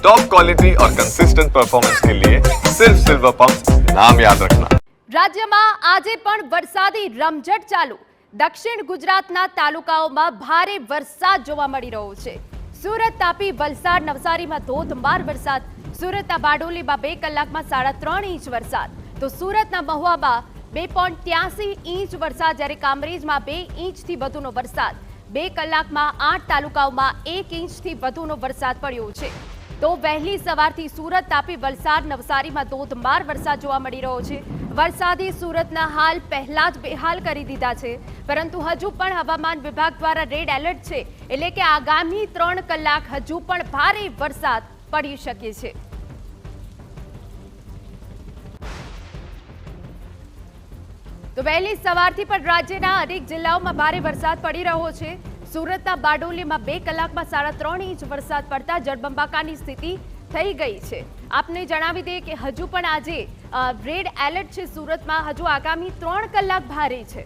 Top quality और consistent performance के लिए सिर्फ सिल्वर पंप नाम याद रखना। રાજ્યમાં આજે પણ વરસાદી રમઝટ ચાલુ। દક્ષિણ ગુજરાતના તાલુકાઓમાં ભારે વરસાદ જોવા મળી રહ્યો છે। સુરત, તાપી, વલસાડ, નવસારીમાં ધોધમાર વરસાદ। સુરતના બારડોલીમાં 2 કલાકમાં 3.5 ઇંચ વરસાદ, તો સુરતના મહુવામાં 2.83 ઇંચ વરસાદ, જ્યારે કામરેજમાં 2 ઇંચથી વધુનો વરસાદ। 2 કલાકમાં 8 તાલુકાઓમાં 1 ઇંચથી વધુનો વરસાદ પડ્યો છે। તો વહેલી સવારથી સુરત, તાપી, વલસાડ, નવસારીમાં ધોધમાર વરસાદ જોવા મળી રહ્યો છે। વરસાદી સુરતના હાલ પહેલા જ બેહાલ કરી દીધા છે, પરંતુ હજુ પણ હવામાન વિભાગ દ્વારા રેડ એલર્ટ છે, એટલે કે આગામી 3 કલાક હજુ પણ ભારે વરસાદ પડી શકે છે। તો વહેલી સવારથી પણ રાજ્યના અનેક જિલ્લાઓમાં ભારે વરસાદ પડી રહ્યો છે। સુરતના બારડોલીમાં 2 કલાકમાં 3.5 ઇંચ વરસાદ પડતા જળબંબાકારની સ્થિતિ થઈ ગઈ છે। આપને જણાવી દઈએ કે હજુ પણ આજે રેડ એલર્ટ છે સુરતમાં, હજુ આગામી 3 કલાક ભારે છે।